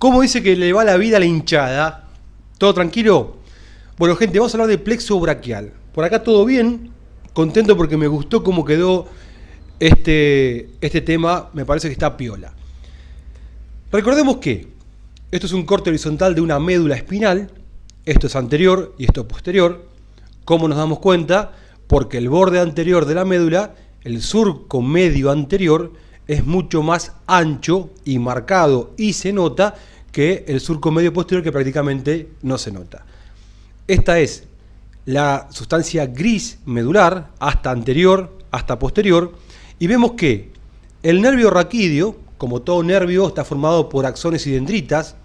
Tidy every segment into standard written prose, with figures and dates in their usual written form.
¿Cómo dice que le va la vida a la hinchada? ¿Todo tranquilo? Bueno, gente, vamos a hablar de plexo braquial. Por acá todo bien, contento porque me gustó cómo quedó este tema, me parece que está piola. Recordemos que esto es un corte horizontal de una médula espinal, esto es anterior y esto es posterior. ¿Cómo nos damos cuenta? Porque el borde anterior de la médula, el surco medio anterior, es mucho más ancho y marcado y se nota que el surco medio posterior, que prácticamente no se nota. Esta es la sustancia gris medular, hasta anterior, hasta posterior, y vemos que el nervio raquídeo, como todo nervio, está formado por axones y dendritas,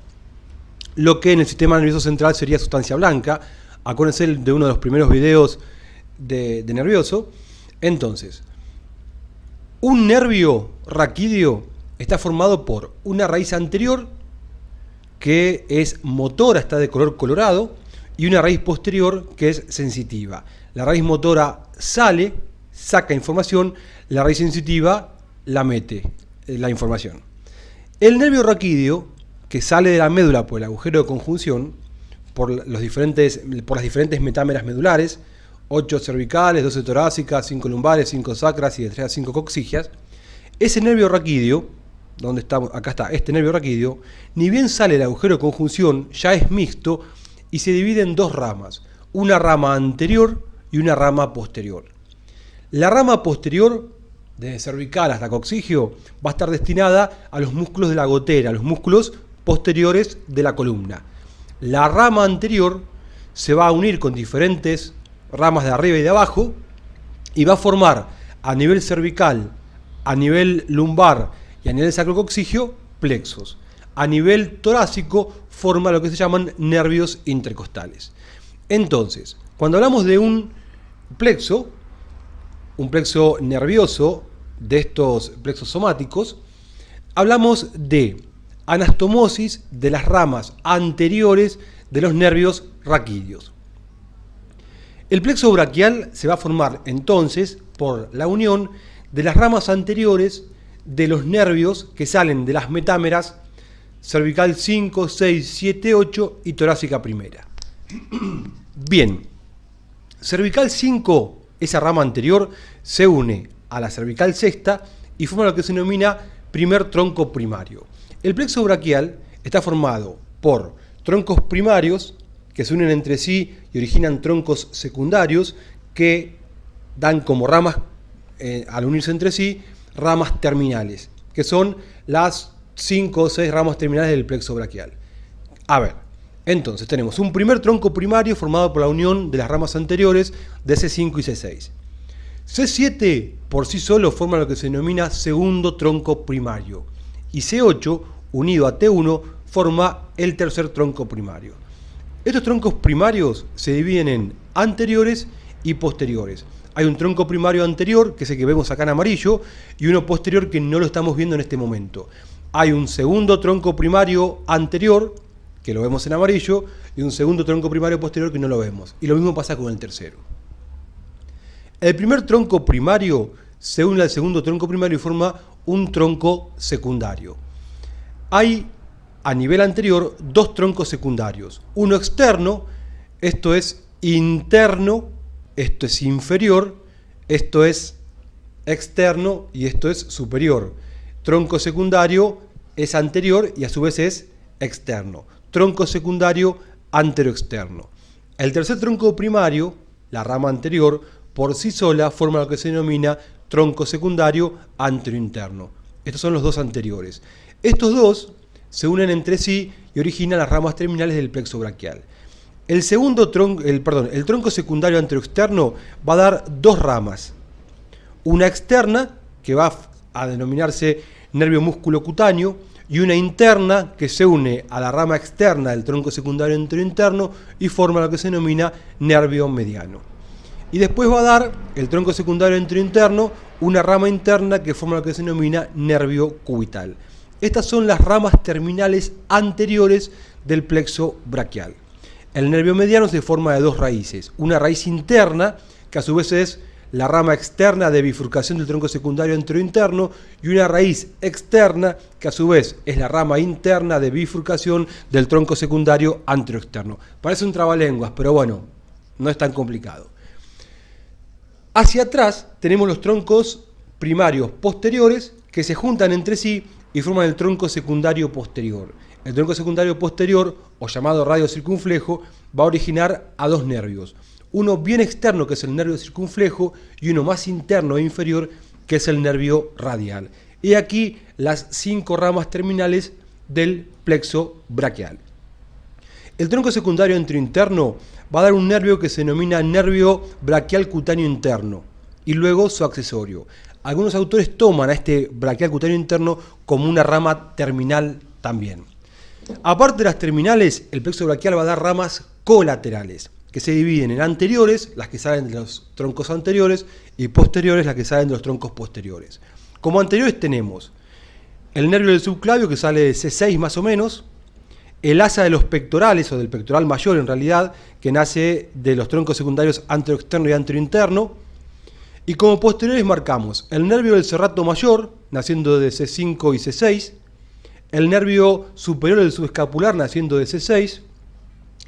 lo que en el sistema nervioso central sería sustancia blanca. Acuérdense de uno de los primeros videos de nervioso. Entonces, un nervio raquídeo está formado por una raíz anterior, que es motora, está de color colorado, y una raíz posterior que es sensitiva. La raíz motora sale, saca información, la raíz sensitiva la mete, la información. El nervio raquídeo, que sale de la médula por el agujero de conjunción, por las diferentes metámeras medulares, 8 cervicales, 12 torácicas, 5 lumbares, 5 sacras y de 3 a 5 coxígeas, ese nervio raquídeo, donde estamos, acá está este nervio raquídeo, ni bien sale del agujero de conjunción, ya es mixto y se divide en dos ramas, una rama anterior y una rama posterior. La rama posterior, desde cervical hasta coxígeo, va a estar destinada a los músculos de la gotera, a los músculos posteriores de la columna. La rama anterior se va a unir con diferentes ramas de arriba y de abajo y va a formar a nivel cervical, a nivel lumbar y a nivel sacrocoxígeo plexos. A nivel torácico forma lo que se llaman nervios intercostales. Entonces, cuando hablamos de un plexo nervioso, de estos plexos somáticos, hablamos de anastomosis de las ramas anteriores de los nervios raquídeos. El plexo braquial se va a formar entonces por la unión de las ramas anteriores de los nervios que salen de las metámeras cervical 5, 6, 7, 8 y torácica primera. Bien, cervical 5, esa rama anterior, se une a la cervical sexta y forma lo que se denomina primer tronco primario. El plexo braquial está formado por troncos primarios que se unen entre sí y originan troncos secundarios que dan como ramas, al unirse entre sí, ramas terminales, que son las 5 o 6 ramas terminales del plexo braquial. A ver, entonces tenemos un primer tronco primario formado por la unión de las ramas anteriores de C5 y C6. C7 por sí solo forma lo que se denomina segundo tronco primario y C8 unido a T1 forma el tercer tronco primario. Estos troncos primarios se dividen en anteriores y posteriores. Hay un tronco primario anterior, que es el que vemos acá en amarillo, y uno posterior que no lo estamos viendo en este momento. Hay un segundo tronco primario anterior, que lo vemos en amarillo, y un segundo tronco primario posterior que no lo vemos. Y lo mismo pasa con el tercero. El primer tronco primario se une al segundo tronco primario y forma un tronco secundario. Hay a nivel anterior dos troncos secundarios. Uno externo, esto es interno, esto es inferior, esto es externo y esto es superior. Tronco secundario es anterior y a su vez es externo. Tronco secundario anteroexterno. El tercer tronco primario, la rama anterior, por sí sola forma lo que se denomina tronco secundario anterointerno. Estos son los dos anteriores. Estos dos se unen entre sí y originan las ramas terminales del plexo braquial. El tronco secundario anteroexterno va a dar dos ramas. Una externa, que va a denominarse nervio músculo cutáneo, y una interna, que se une a la rama externa del tronco secundario anterointerno y forma lo que se denomina nervio mediano. Y después va a dar el tronco secundario anterointerno una rama interna que forma lo que se denomina nervio cubital. Estas son las ramas terminales anteriores del plexo braquial. El nervio mediano se forma de dos raíces. Una raíz interna, que a su vez es la rama externa de bifurcación del tronco secundario anterointerno y una raíz externa que a su vez es la rama interna de bifurcación del tronco secundario anteroexterno. Parece un trabalenguas, pero bueno, no es tan complicado. Hacia atrás tenemos los troncos primarios posteriores que se juntan entre sí y forman el tronco secundario posterior. El tronco secundario posterior, o llamado radio circunflejo, va a originar a dos nervios. Uno bien externo, que es el nervio circunflejo, y uno más interno e inferior, que es el nervio radial. Y aquí las 5 ramas terminales del plexo braquial. El tronco secundario anterointerno va a dar un nervio que se denomina nervio braquial cutáneo interno, y luego su accesorio. Algunos autores toman a este braquial cutáneo interno como una rama terminal también. Aparte de las terminales, el plexo braquial va a dar ramas colaterales, que se dividen en anteriores, las que salen de los troncos anteriores, y posteriores, las que salen de los troncos posteriores. Como anteriores tenemos el nervio del subclavio, que sale de C6 más o menos, el asa de los pectorales, o del pectoral mayor en realidad, que nace de los troncos secundarios anteroexterno y anterointerno, y como posteriores marcamos el nervio del serrato mayor, naciendo de C5 y C6, el nervio superior del subescapular, naciendo de C6,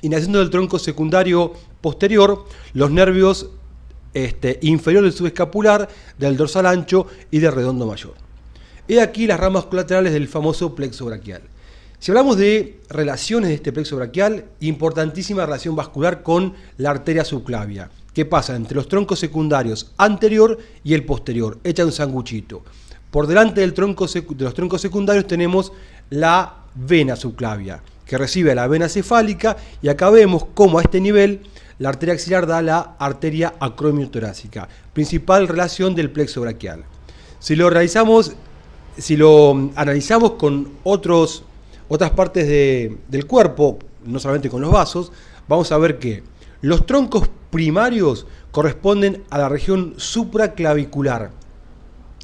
y naciendo del tronco secundario posterior, los nervios inferiores del subescapular, del dorsal ancho y del redondo mayor. He aquí las ramas colaterales del famoso plexo braquial. Si hablamos de relaciones de este plexo braquial, importantísima relación vascular con la arteria subclavia, que pasa entre los troncos secundarios anterior y el posterior, hecha un sanguchito. Por delante de los troncos secundarios tenemos la vena subclavia, que recibe a la vena cefálica, y acá vemos cómo a este nivel la arteria axilar da la arteria acromioctorácica, principal relación del plexo braquial. Si lo analizamos con otras partes del cuerpo, no solamente con los vasos, vamos a ver que los troncos primarios corresponden a la región supraclavicular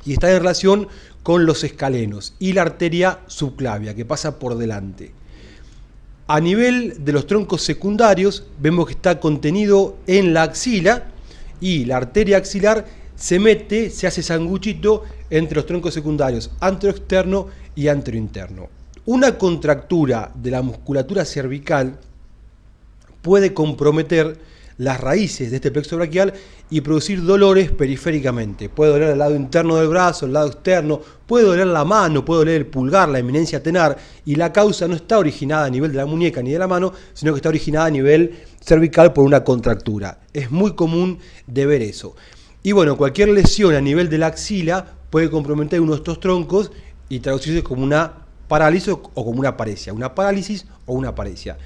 y están en relación con los escalenos y la arteria subclavia que pasa por delante. A nivel de los troncos secundarios vemos que está contenido en la axila, y la arteria axilar se hace sanguchito entre los troncos secundarios anteroexterno y anterointerno. Una contractura de la musculatura cervical puede comprometer las raíces de este plexo braquial y producir dolores periféricamente. Puede doler el lado interno del brazo, el lado externo, puede doler la mano, puede doler el pulgar, la eminencia tenar, y la causa no está originada a nivel de la muñeca ni de la mano, sino que está originada a nivel cervical por una contractura. Es muy común de ver eso. Y bueno, cualquier lesión a nivel de la axila puede comprometer uno de estos troncos y traducirse como una parálisis o como una paresia, una parálisis o una paresia.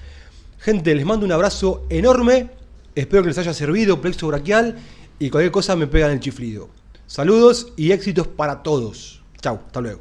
Gente, les mando un abrazo enorme, espero que les haya servido plexo braquial, y cualquier cosa me pegan el chiflido. Saludos y éxitos para todos. Chau, hasta luego.